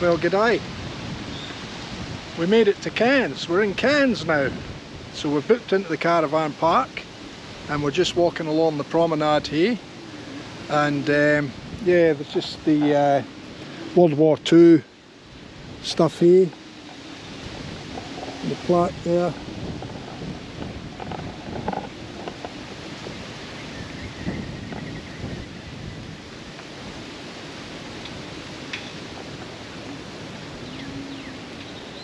Well, g'day. We made it to Cairns. We're in Cairns now. So we've booked into the caravan park and we're just walking along the promenade here. And yeah, there's just the World War II stuff here. And the plaque there.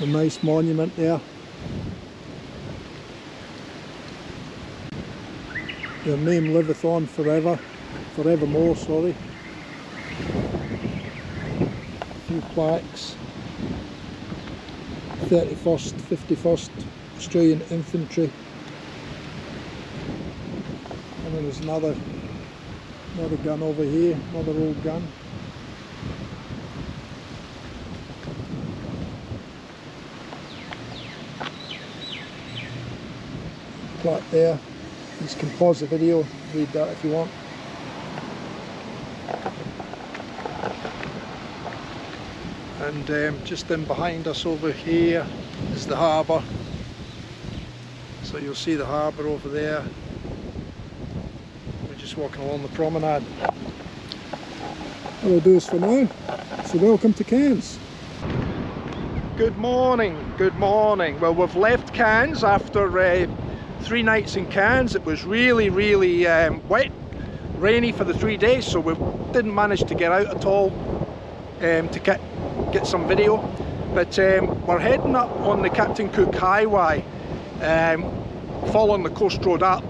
A nice monument there. Their name Levathan forevermore, sorry. A few plaques. 31st, 51st Australian Infantry. And then there's another gun over here, another old gun. Plaque there. You can pause the video, read that if you want. And just in behind us over here is the harbour. So you'll see the harbour over there. We're just walking along the promenade. That'll do us for now. So welcome to Cairns. Good morning, good morning. Well, we've left Cairns after 3 nights in Cairns. It was really wet, rainy for the 3 days, so we didn't manage to get out at all to get some video. But we're heading up on the Captain Cook Highway, following the coast road up,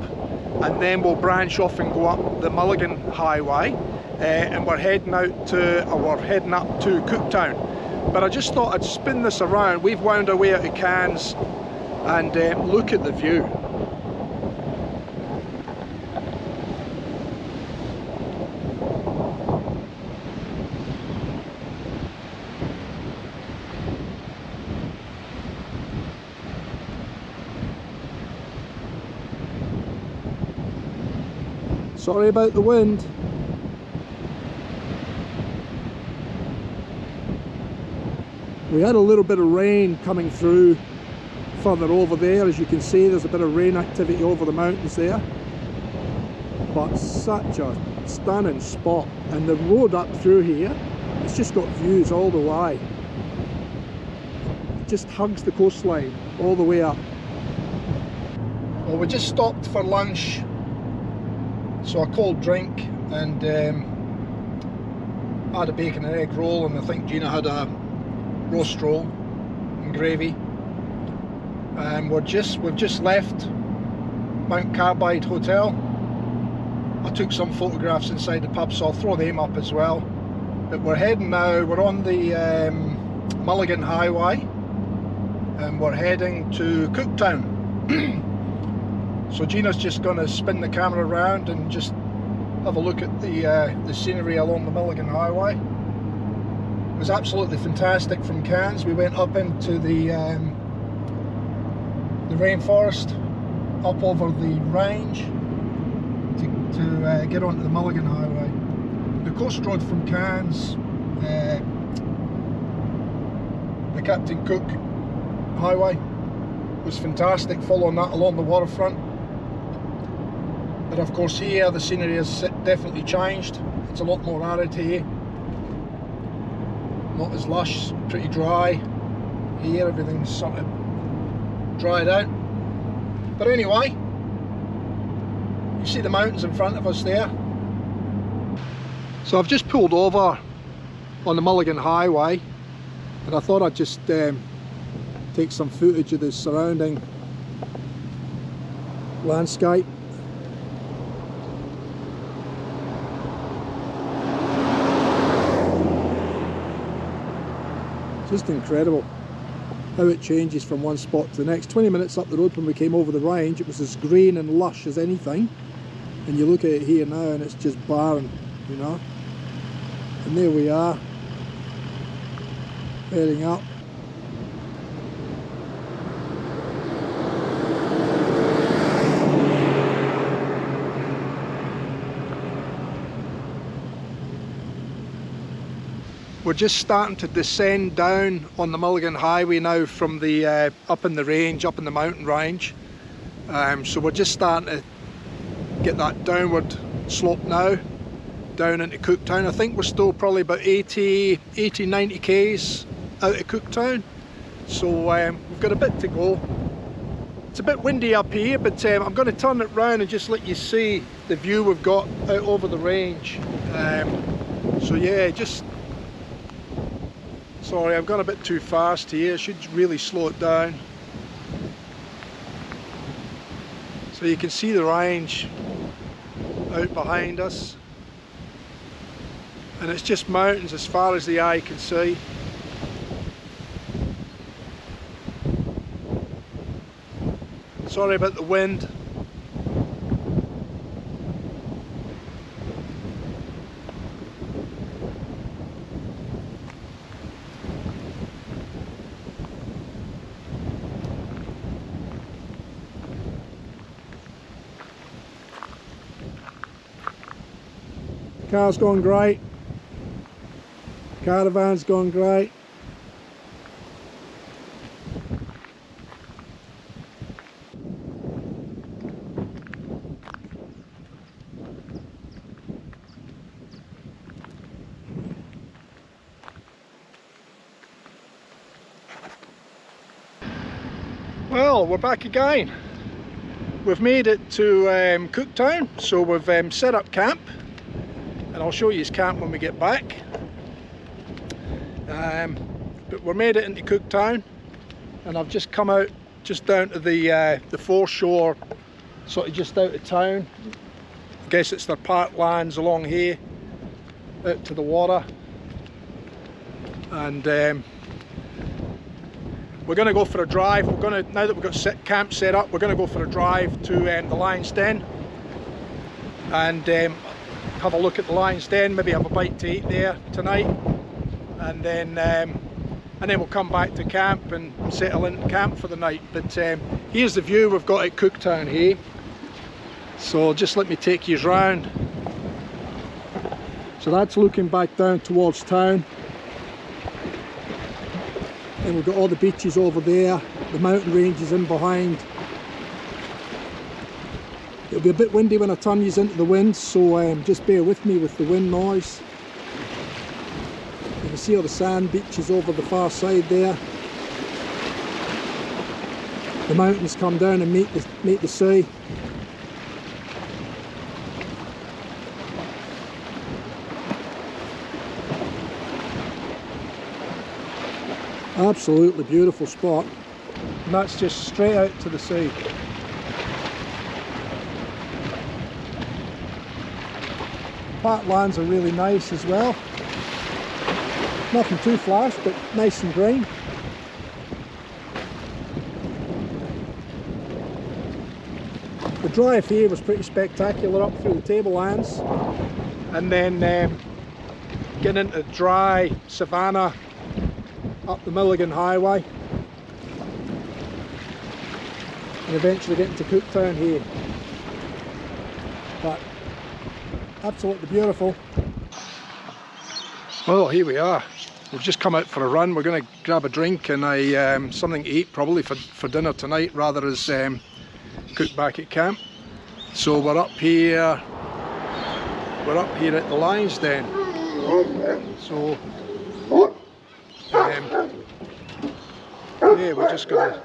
and then we'll branch off and go up the Mulligan Highway, and we're heading up to Cooktown. But I just thought I'd spin this around. We've wound our way out of Cairns, and look at the view. Sorry about the wind. We had a little bit of rain coming through further over there. As you can see, there's a bit of rain activity over the mountains there. But such a stunning spot. And the road up through here, it's just got views all the way. It just hugs the coastline all the way up. Well, we just stopped for lunch. So a cold drink, and I had a bacon and egg roll, and I think Gina had a roast roll and gravy. And we've just left Mt Carbide Hotel. I took some photographs inside the pub, so I'll throw them up as well. But we're heading now, we're on the Mulligan Highway, and we're heading to Cooktown. So Gina's just going to spin the camera around and just have a look at the scenery along the Mulligan Highway. It was absolutely fantastic from Cairns. We went up into the rainforest, up over the range to get onto the Mulligan Highway. The coast road from Cairns, the Captain Cook Highway, was fantastic, following that along the waterfront. But of course here the scenery has definitely changed. It's a lot more arid here, not as lush, pretty dry. Here everything's sort of dried out. But anyway, you see the mountains in front of us there. So I've just pulled over on the Mulligan Highway, and I thought I'd just take some footage of the surrounding landscape. Just incredible how it changes from one spot to the next. 20 minutes up the road when we came over the range, it was as green and lush as anything, and you look at it here now and it's just barren, you know. And there we are, heading up. We're just starting to descend down on the Mulligan Highway now from the up in the range, up in the mountain range. So we're just starting to get that downward slope now, down into Cooktown. I think we're still probably about 80, 90 k's out of Cooktown. So we've got a bit to go. It's a bit windy up here, but I'm going to turn it round and just let you see the view we've got out over the range. So yeah, just sorry, I've gone a bit too fast here. I should really slow it down. So you can see the range out behind us, and it's just mountains as far as the eye can see. Sorry about the wind. Car's going great. Caravan's going great. Well, we're back again. We've made it to Cooktown, so we've set up camp, and I'll show you his camp when we get back. But we made it into Cooktown, and I've just come out just down to the foreshore, sort of just out of town. I guess it's their parklands along here, out to the water. And we're going to go for a drive. We're going to, now that we've got camp set up, we're going to go for a drive to the Lion's Den and have a look at the Lion's Den, maybe have a bite to eat there tonight, and then we'll come back to camp and settle into camp for the night. But here's the view we've got at Cooktown here. So just let me take you round. So that's looking back down towards town. And we've got all the beaches over there, the mountain ranges in behind. It'll be a bit windy when I turn these into the wind, so just bear with me with the wind noise. You can see all the sand beaches over the far side there. The mountains come down and meet the sea. Absolutely beautiful spot, and that's just straight out to the sea. Parklands are really nice as well. Nothing too flash, but nice and green. The drive here was pretty spectacular, up through the tablelands, and then getting into dry savannah up the Mulligan Highway, and eventually getting to Cooktown here. But absolutely beautiful. Well, here we are. We've just come out for a run. We're going to grab a drink and something to eat probably for dinner tonight, rather as cook back at camp. So we're up here. We're up here at the Lion's Den. So yeah, we're just going to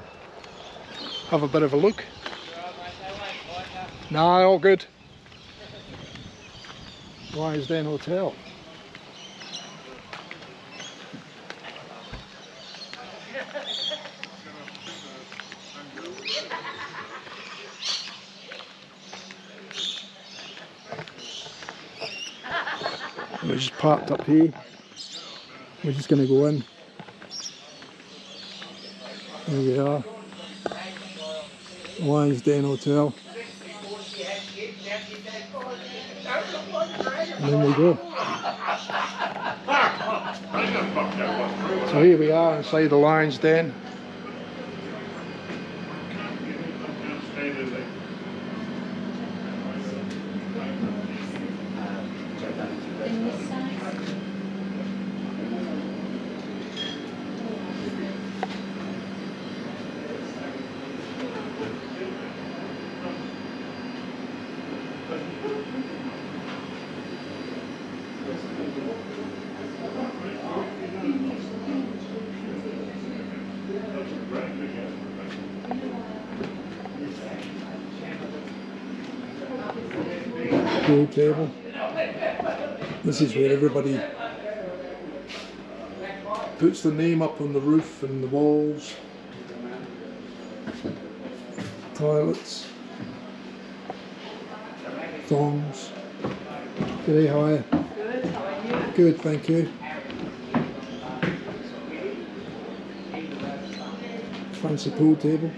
have a bit of a look. Nah, all good. Lion's Den Hotel. We're just parked up here. We're just going to go in. There we are. Lion's Den Hotel. And then we go. So here we are inside the Lion's Den. pool table. This is where everybody puts their name up on the roof and the walls. Toilets. Thongs. G'day, how are you? Good, how are you? Good, thank you. Fancy pool table.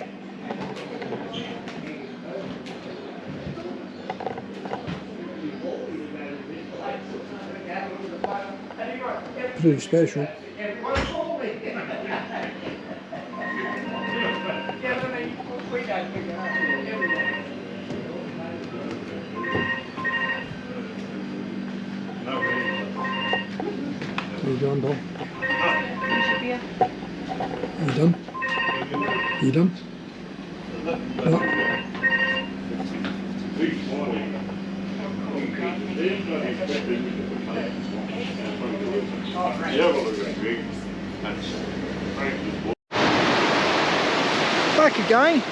Pretty special. You done, Dom? You done? You done? No. Back again.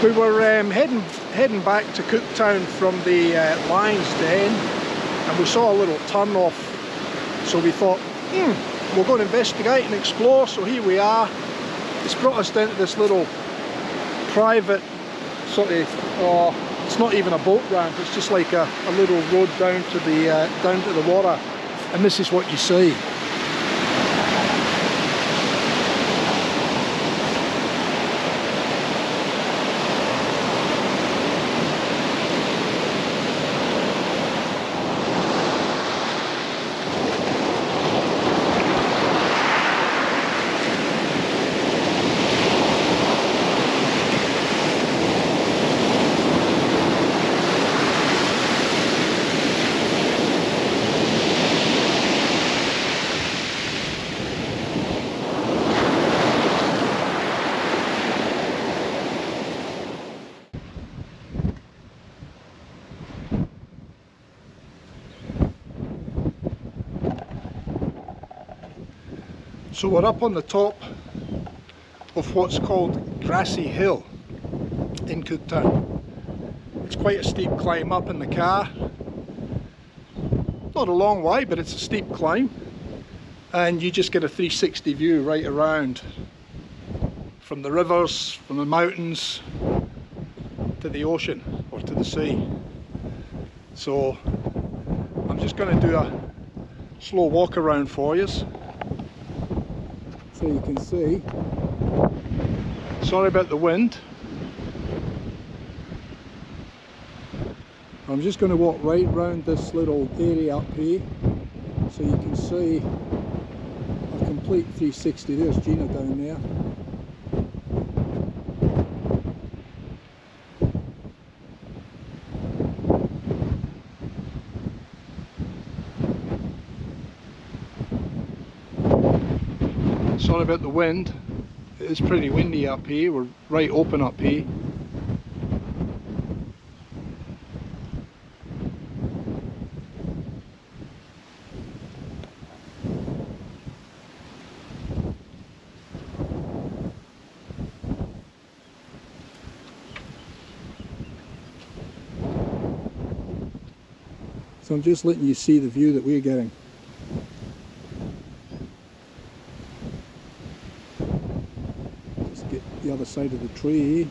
We were heading back to Cooktown from the Lion's Den, and we saw a little turn off, so we thought, we'll go and investigate and explore. So here we are. It's brought us down to this little private sort of, it's not even a boat ramp, it's just like a little road down to the water, and this is what you see. So we're up on the top of what's called Grassy Hill in Cooktown. It's quite a steep climb up in the car. Not a long way, but it's a steep climb. And you just get a 360 view right around, from the rivers, from the mountains, to the ocean or to the sea. So I'm just going to do a slow walk around for you, so you can see. Sorry about the wind. I'm just going to walk right round this little area up here, so you can see a complete 360. There's Gina down there. Sorry about the wind. It is pretty windy up here. We're right open up here. So I'm just letting you see the view that we're getting. The other side of the tree.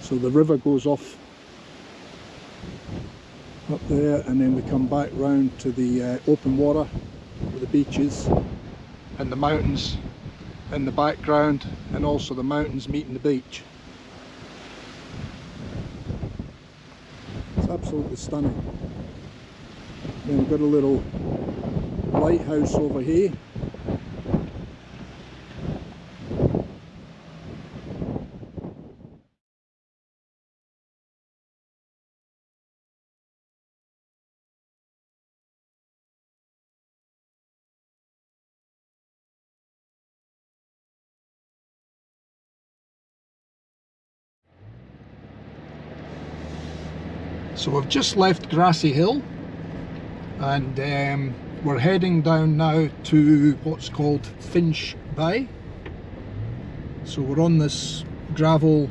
So the river goes off up there, and then we come back round to the open water where the beaches and the mountains in the background, and also the mountains meeting the beach. It's absolutely stunning. Then we've got a little lighthouse over here. So we've just left Grassy Hill, and we're heading down now to what's called Finch Bay. So we're on this gravel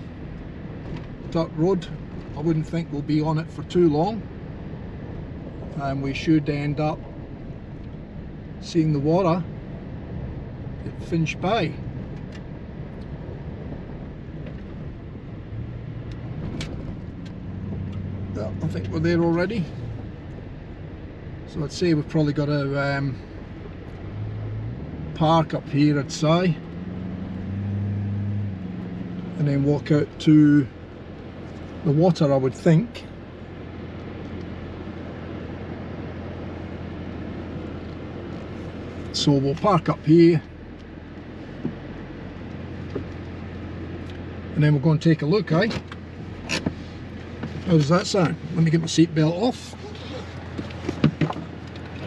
dirt road I wouldn't think we'll be on it for too long, and we should end up seeing the water at Finch Bay. Yeah, I think we're there already. So I'd say we've probably got to park up here, I'd say, and then walk out to the water, I would think. So we'll park up here, and then we'll go and take a look, eh? How does that sound? Let me get my seatbelt off.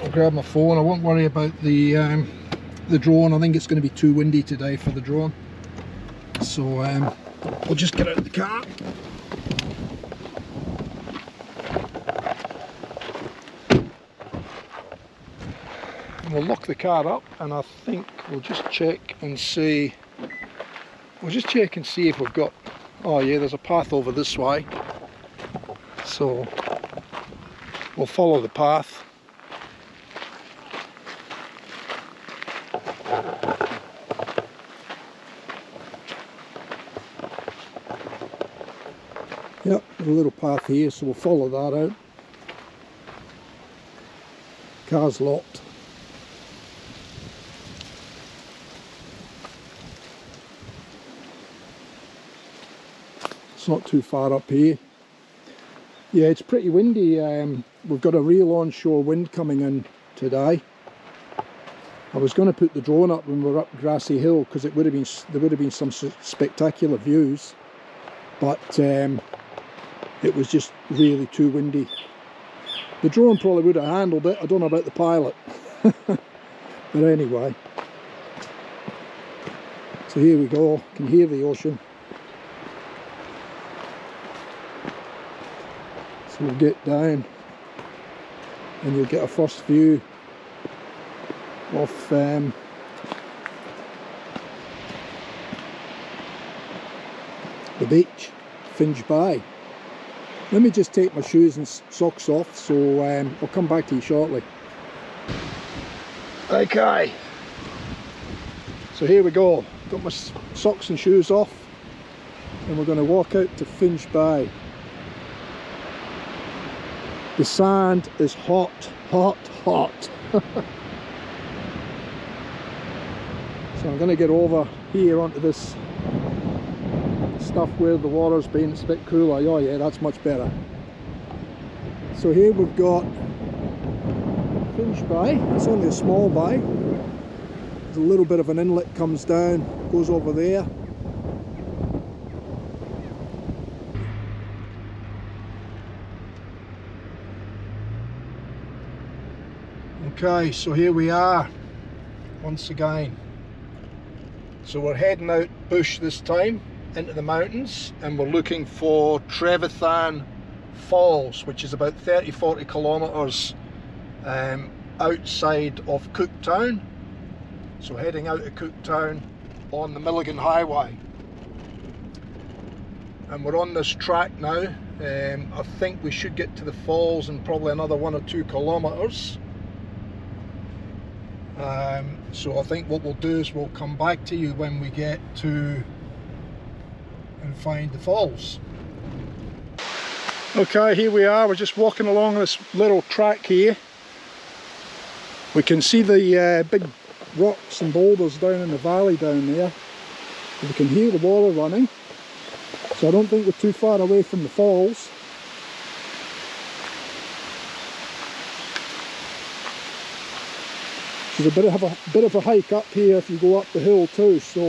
I'll grab my phone. I won't worry about the drone. I think it's going to be too windy today for the drone. So I'll just get out of the car. And we'll lock the car up, and I think we'll just check and see. We'll just check and see if we've got. Oh yeah, there's a path over this way. So we'll follow the path. Yep, there's a little path here, so we'll follow that out. Car's locked. It's not too far up here. Yeah, it's pretty windy. We've got a real onshore wind coming in today. I was going to put the drone up when we were up Grassy Hill, because there would have been some spectacular views, but it was just really too windy. The drone probably would have handled it. I don't know about the pilot. But anyway, so here we go. You can hear the ocean. So we'll get down and you'll get a first view of the beach, Finch Bay. Let me just take my shoes and socks off, so I'll come back to you shortly. Okay, so here we go. Got my socks and shoes off, and we're going to walk out to Finch Bay. The sand is hot, hot, hot. So I'm going to get over here onto this stuff where the water's been. It's a bit cooler. Oh yeah, that's much better. So here we've got Finch Bay. It's only a small bay. There's a little bit of an inlet, comes down, goes over there. Okay, so here we are once again. So we're heading out bush this time into the mountains, and we're looking for Levathan Falls, which is about 30-40 kilometres outside of Cooktown. So heading out of Cooktown on the Mulligan Highway, and we're on this track now. I think we should get to the falls in probably another 1 or 2 kilometres. So I think what we'll do is we'll come back to you when we get to and find the falls. Okay, here we are. We're just walking along this little track here. We can see the big rocks and boulders down in the valley down there. We can hear the water running, so I don't think we're too far away from the falls. There's a bit of a hike up here if you go up the hill too, so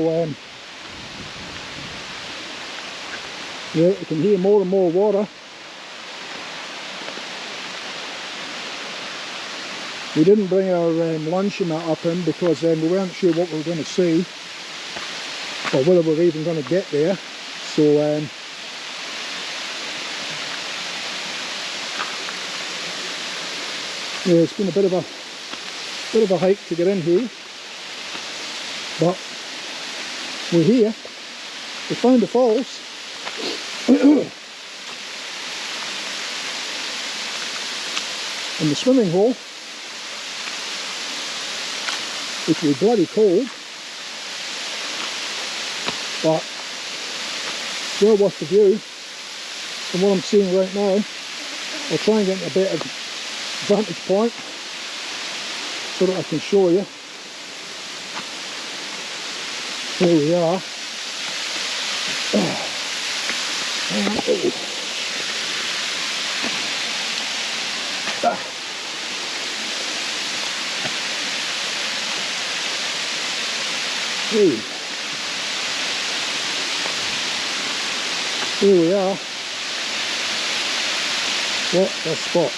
yeah, you can hear more and more water. We didn't bring our lunch and that up in because we weren't sure what we were going to see, or whether we're even going to get there. So yeah, it's been a bit of a hike to get in here, but we're here. We found the falls. in the swimming hole, which will be bloody cold, but well worth the view. From what I'm seeing right now, I'll try and get a better vantage point so that I can show you. Here we are. Here we are. What a spot.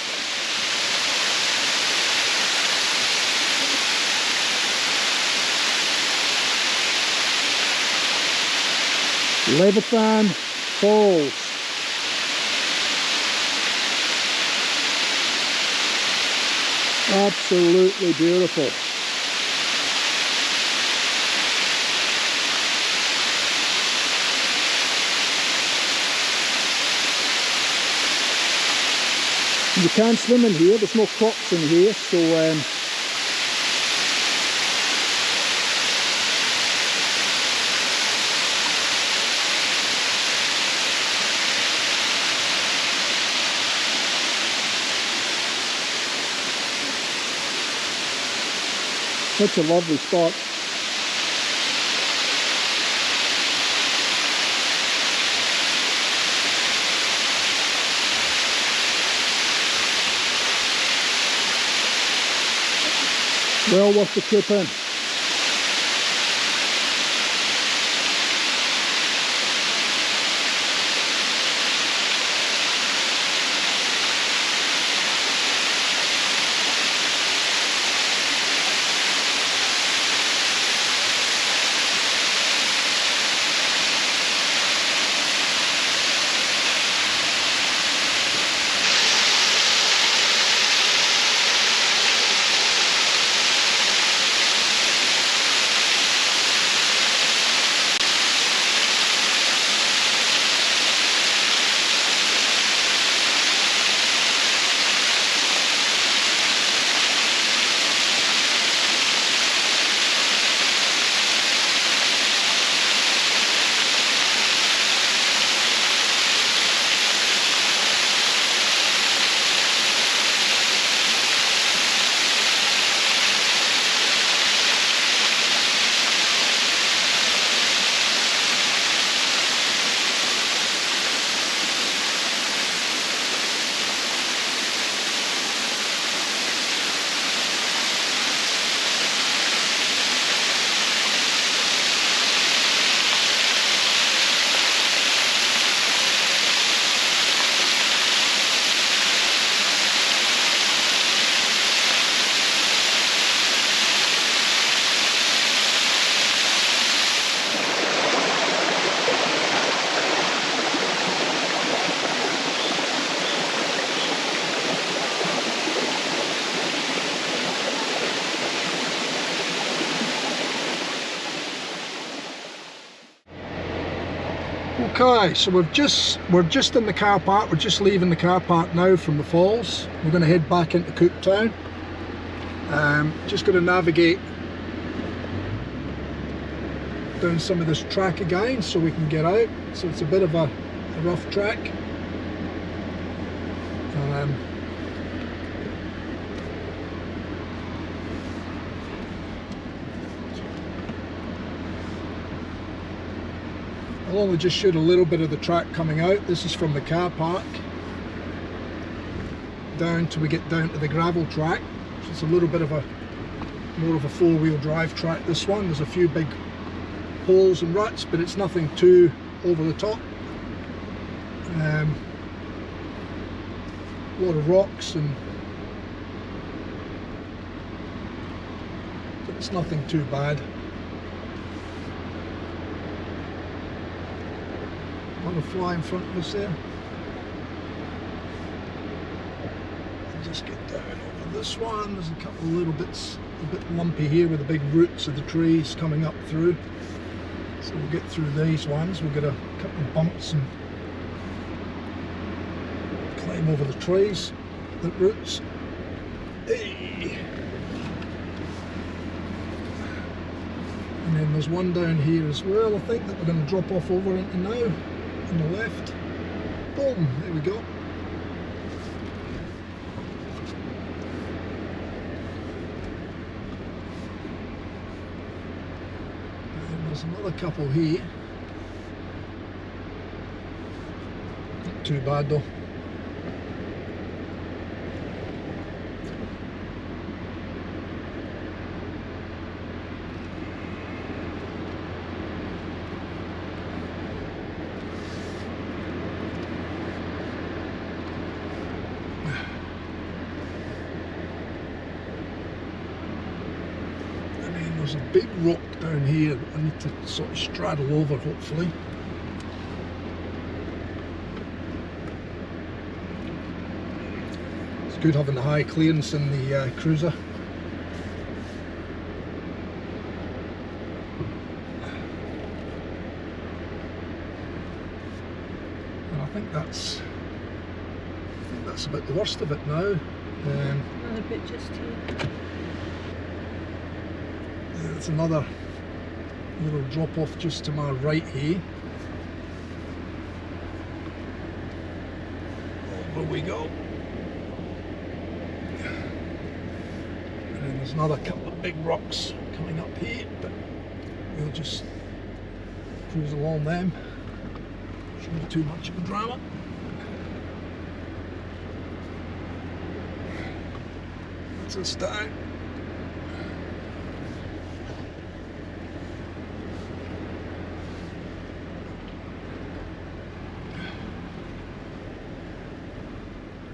Levathan Falls. Absolutely beautiful. You can't swim in here, there's no crocs in here, so such a lovely spot. Well worth the trip in. Okay, so we're just in the car park. We're just leaving the car park now from the falls. We're going to head back into Cooktown. Just going to navigate down some of this track again so we can get out. So it's a bit of a rough track. I'll only just shoot a little bit of the track coming out. This is from the car park down till we get down to the gravel track. So it's a little bit of more of a four-wheel drive track, this one. There's a few big holes and ruts, but it's nothing too over the top. A lot of rocks, but it's nothing too bad. On a fly in front of us there. I'll just get down over this one. There's a couple of little bits a bit lumpy here with the big roots of the trees coming up through. So we'll get through these ones. We'll get a couple of bumps and climb over the trees, the roots. Hey. And then there's one down here as well, I think, that we're going to drop off over into now, on the left. Boom, there we go. And there's another couple here. Not too bad though. There's a big rock down here that I need to sort of straddle over, hopefully. It's good having the high clearance in the cruiser. And I think that's about the worst of it now. Another bit just here. There's another little drop off just to my right here. Over we go. And then there's another couple of big rocks coming up here, but we'll just cruise along them. Shouldn't be too much of a drama. That's us down.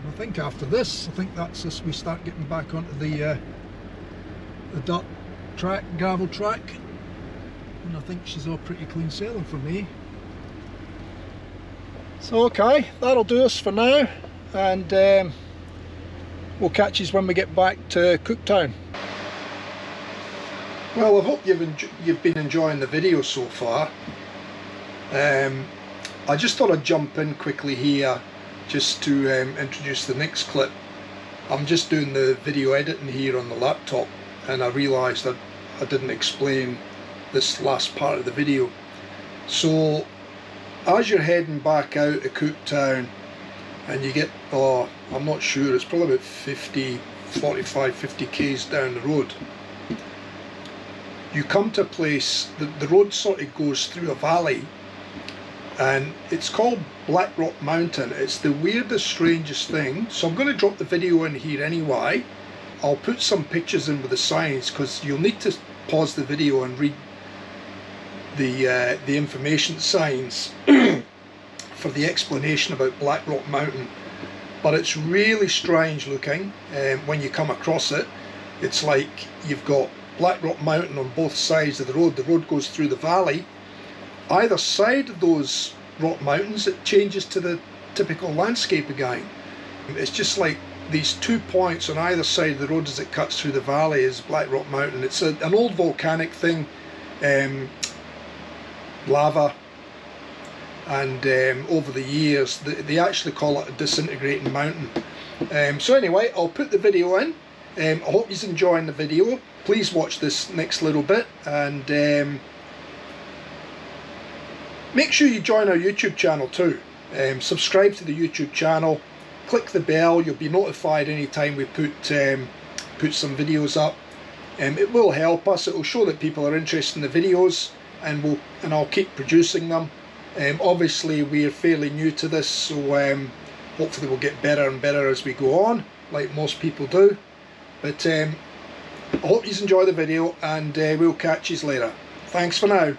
I think after this, I think that's as we start getting back onto the dirt track, gravel track, and I think she's all pretty clean sailing for me. So okay, that'll do us for now, and we'll catch you when we get back to Cooktown. Well, I hope you've been enjoying the video so far. I just thought I'd jump in quickly here just to introduce the next clip. I'm just doing the video editing here on the laptop, and I realised that I didn't explain this last part of the video. So as you're heading back out to Cooktown and you get, I'm not sure, it's probably about 45, 50 k's down the road, you come to a place, the road sort of goes through a valley, and it's called Black Rock Mountain. It's the weirdest, strangest thing. So I'm going to drop the video in here anyway. I'll put some pictures in with the signs, because you'll need to pause the video and read the information signs for the explanation about Black Rock Mountain. But it's really strange looking when you come across it. It's like you've got Black Rock Mountain on both sides of the road. The road goes through the valley. Either side of those rock mountains, it changes to the typical landscape again. It's just like these 2 points on either side of the road as it cuts through the valley is Black Rock Mountain. It's an old volcanic thing, lava, and over the years they actually call it a disintegrating mountain. So anyway, I'll put the video in. I hope you're enjoying the video. Please watch this next little bit, and make sure you join our YouTube channel too. Subscribe to the YouTube channel, click the bell, you'll be notified anytime we put some videos up. It will help us, it will show that people are interested in the videos, and I'll keep producing them. Obviously we're fairly new to this, so hopefully we'll get better and better as we go on, like most people do. But I hope you enjoy the video, and we'll catch you later. Thanks for now.